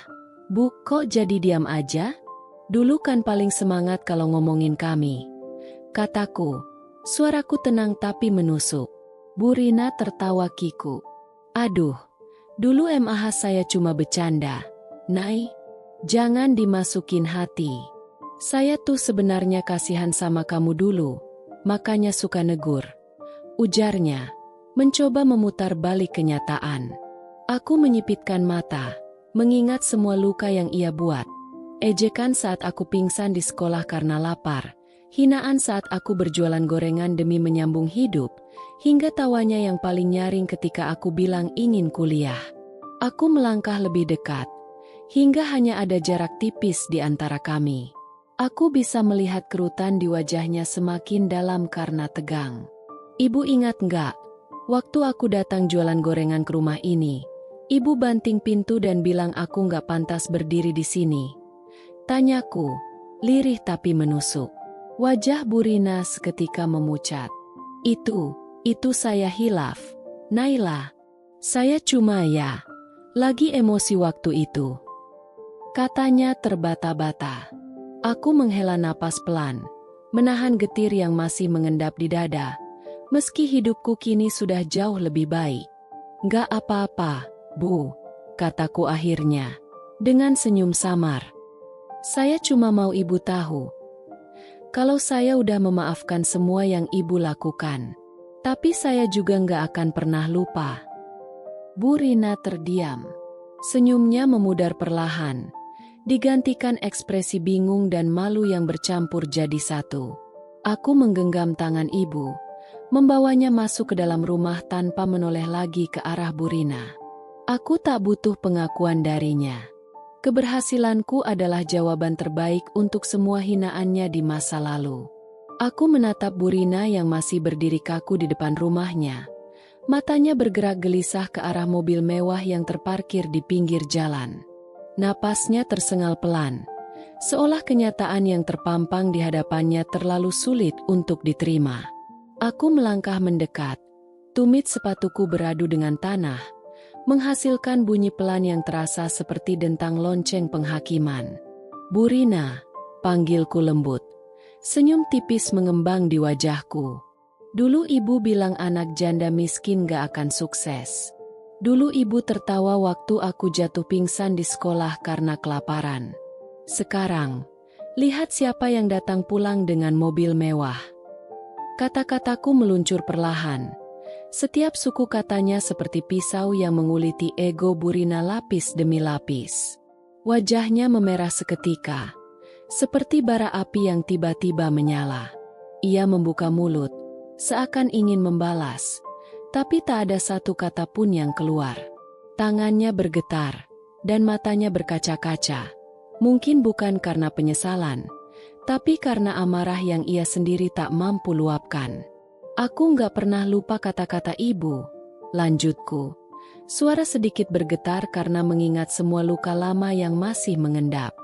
Bu, kok jadi diam aja? Dulu kan paling semangat kalau ngomongin kami, kataku. Suaraku tenang tapi menusuk. Bu Rina tertawa kiku. Aduh, dulu MAH saya cuma bercanda. Nay, jangan dimasukin hati. Saya tuh sebenarnya kasihan sama kamu dulu, makanya suka negur, ujarnya, mencoba memutar balik kenyataan. Aku menyipitkan mata, mengingat semua luka yang ia buat. Ejekan saat aku pingsan di sekolah karena lapar, hinaan saat aku berjualan gorengan demi menyambung hidup, hingga tawanya yang paling nyaring ketika aku bilang ingin kuliah. Aku melangkah lebih dekat, hingga hanya ada jarak tipis di antara kami. Aku bisa melihat kerutan di wajahnya semakin dalam karena tegang. Ibu ingat nggak? Waktu aku datang jualan gorengan ke rumah ini, ibu banting pintu dan bilang aku nggak pantas berdiri di sini. Tanyaku, lirih tapi menusuk. Wajah Bu Rina seketika memucat. Itu saya hilaf, Naila. Saya cuma lagi emosi waktu itu, katanya terbata-bata. Aku menghela napas pelan, menahan getir yang masih mengendap di dada. Meski hidupku kini sudah jauh lebih baik. Gak apa-apa, Bu, kataku akhirnya, dengan senyum samar. Saya cuma mau ibu tahu, kalau saya udah memaafkan semua yang ibu lakukan. Tapi saya juga gak akan pernah lupa. Bu Rina terdiam. Senyumnya memudar perlahan, digantikan ekspresi bingung dan malu yang bercampur jadi satu. Aku menggenggam tangan ibu, membawanya masuk ke dalam rumah tanpa menoleh lagi ke arah Bu Rina. Aku tak butuh pengakuan darinya. Keberhasilanku adalah jawaban terbaik untuk semua hinaannya di masa lalu. Aku menatap Bu Rina yang masih berdiri kaku di depan rumahnya. Matanya bergerak gelisah ke arah mobil mewah yang terparkir di pinggir jalan. Napasnya tersengal pelan, seolah kenyataan yang terpampang di hadapannya terlalu sulit untuk diterima. Aku melangkah mendekat, tumit sepatuku beradu dengan tanah, menghasilkan bunyi pelan yang terasa seperti dentang lonceng penghakiman. Bu Rina, panggilku lembut. Senyum tipis mengembang di wajahku. Dulu ibu bilang anak janda miskin gak akan sukses. Dulu ibu tertawa waktu aku jatuh pingsan di sekolah karena kelaparan. Sekarang, lihat siapa yang datang pulang dengan mobil mewah. Kata-kataku meluncur perlahan. Setiap suku katanya seperti pisau yang menguliti ego Bu Rina lapis demi lapis. Wajahnya memerah seketika, seperti bara api yang tiba-tiba menyala. Ia membuka mulut, seakan ingin membalas. Tapi tak ada satu kata pun yang keluar. Tangannya bergetar, dan matanya berkaca-kaca. Mungkin bukan karena penyesalan, tapi karena amarah yang ia sendiri tak mampu luapkan. Aku nggak pernah lupa kata-kata ibu, lanjutku. Suara sedikit bergetar karena mengingat semua luka lama yang masih mengendap.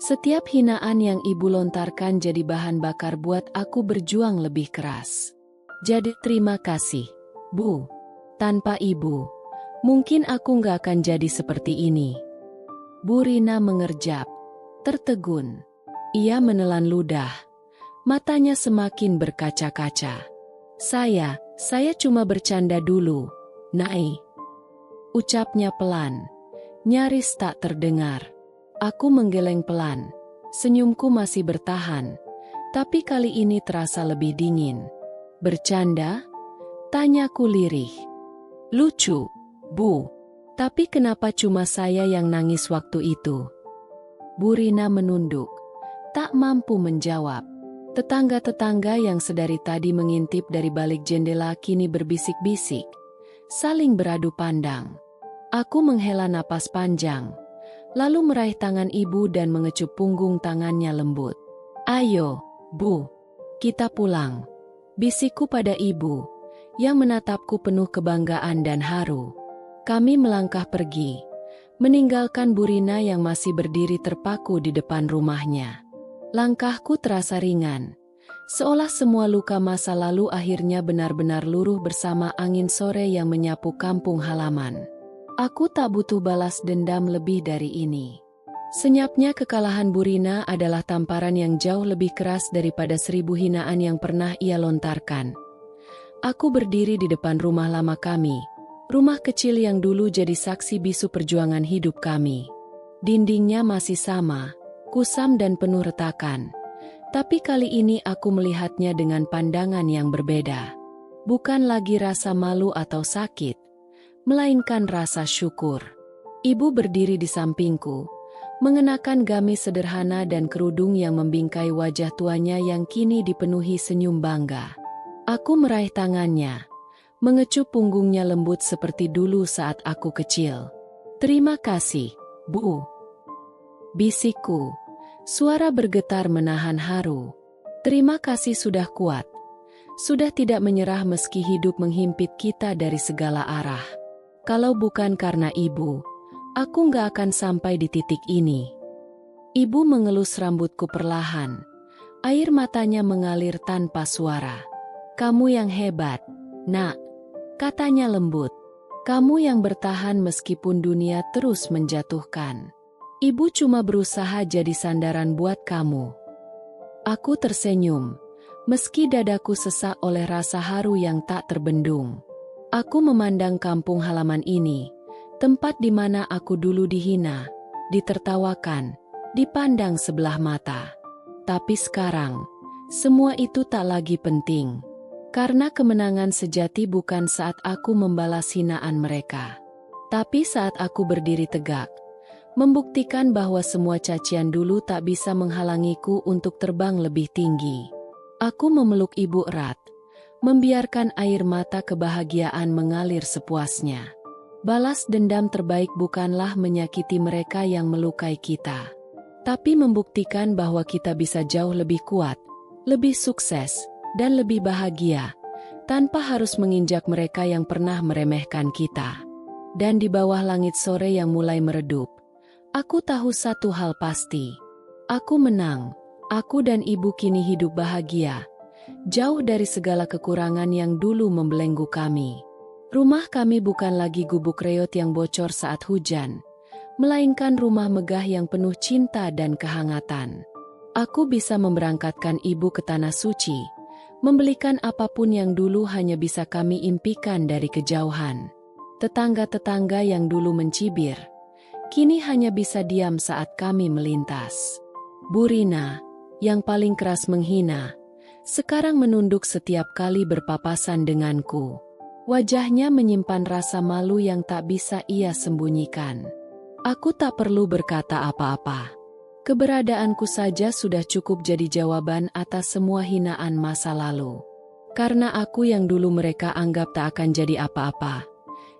Setiap hinaan yang ibu lontarkan jadi bahan bakar buat aku berjuang lebih keras. Jadi terima kasih, Bu. Tanpa ibu, mungkin aku nggak akan jadi seperti ini. Bu Rina mengerjap, tertegun. Ia menelan ludah. Matanya semakin berkaca-kaca. Saya cuma bercanda dulu, Nai. Ucapnya pelan, nyaris tak terdengar. Aku menggeleng pelan, senyumku masih bertahan, tapi kali ini terasa lebih dingin. Bercanda? Tanyaku lirih. Lucu, Bu. Tapi kenapa cuma saya yang nangis waktu itu? Bu Rina menunduk, tak mampu menjawab. Tetangga-tetangga yang sedari tadi mengintip dari balik jendela kini berbisik-bisik, saling beradu pandang. Aku menghela napas panjang, lalu meraih tangan ibu dan mengecup punggung tangannya lembut. Ayo, Bu, kita pulang. Bisikku pada ibu, yang menatapku penuh kebanggaan dan haru. Kami melangkah pergi, meninggalkan Bu Rina yang masih berdiri terpaku di depan rumahnya. Langkahku terasa ringan, seolah semua luka masa lalu akhirnya benar-benar luruh bersama angin sore yang menyapu kampung halaman. Aku tak butuh balas dendam lebih dari ini. Senyapnya kekalahan Bu Rina adalah tamparan yang jauh lebih keras daripada 1000 hinaan yang pernah ia lontarkan. Aku berdiri di depan rumah lama kami, rumah kecil yang dulu jadi saksi bisu perjuangan hidup kami. Dindingnya masih sama, kusam dan penuh retakan. Tapi kali ini aku melihatnya dengan pandangan yang berbeda. Bukan lagi rasa malu atau sakit, melainkan rasa syukur. Ibu berdiri di sampingku, mengenakan gamis sederhana dan kerudung yang membingkai wajah tuanya yang kini dipenuhi senyum bangga. Aku meraih tangannya, mengecup punggungnya lembut seperti dulu saat aku kecil. Terima kasih, Bu. Bisikku, suara bergetar menahan haru. Terima kasih sudah kuat, sudah tidak menyerah meski hidup menghimpit kita dari segala arah. Kalau bukan karena ibu, aku nggak akan sampai di titik ini. Ibu mengelus rambutku perlahan. Air matanya mengalir tanpa suara. Kamu yang hebat, Nak, katanya lembut. Kamu yang bertahan meskipun dunia terus menjatuhkan. Ibu cuma berusaha jadi sandaran buat kamu. Aku tersenyum, meski dadaku sesak oleh rasa haru yang tak terbendung. Aku memandang kampung halaman ini, tempat di mana aku dulu dihina, ditertawakan, dipandang sebelah mata. Tapi sekarang, semua itu tak lagi penting. Karena kemenangan sejati bukan saat aku membalas hinaan mereka, tapi saat aku berdiri tegak, membuktikan bahwa semua cacian dulu tak bisa menghalangiku untuk terbang lebih tinggi. Aku memeluk ibu erat, membiarkan air mata kebahagiaan mengalir sepuasnya. Balas dendam terbaik bukanlah menyakiti mereka yang melukai kita, tapi membuktikan bahwa kita bisa jauh lebih kuat, lebih sukses, dan lebih bahagia, tanpa harus menginjak mereka yang pernah meremehkan kita. Dan di bawah langit sore yang mulai meredup, aku tahu satu hal pasti. Aku menang, aku dan ibu kini hidup bahagia, jauh dari segala kekurangan yang dulu membelenggu kami. Rumah kami bukan lagi gubuk reot yang bocor saat hujan, melainkan rumah megah yang penuh cinta dan kehangatan. Aku bisa memberangkatkan ibu ke tanah suci, membelikan apapun yang dulu hanya bisa kami impikan dari kejauhan. Tetangga-tetangga yang dulu mencibir, kini hanya bisa diam saat kami melintas. Bu Rina, yang paling keras menghina, sekarang menunduk setiap kali berpapasan denganku. Wajahnya menyimpan rasa malu yang tak bisa ia sembunyikan. Aku tak perlu berkata apa-apa. Keberadaanku saja sudah cukup jadi jawaban atas semua hinaan masa lalu. Karena aku yang dulu mereka anggap tak akan jadi apa-apa,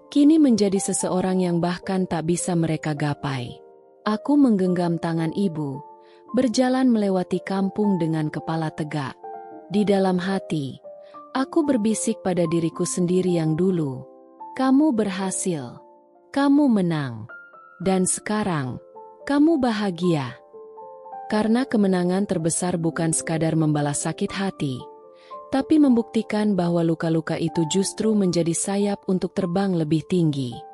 kini menjadi seseorang yang bahkan tak bisa mereka gapai. Aku menggenggam tangan ibu, berjalan melewati kampung dengan kepala tegak. Di dalam hati, aku berbisik pada diriku sendiri yang dulu, kamu berhasil, kamu menang, dan sekarang, kamu bahagia. Karena kemenangan terbesar bukan sekadar membalas sakit hati, tapi membuktikan bahwa luka-luka itu justru menjadi sayap untuk terbang lebih tinggi.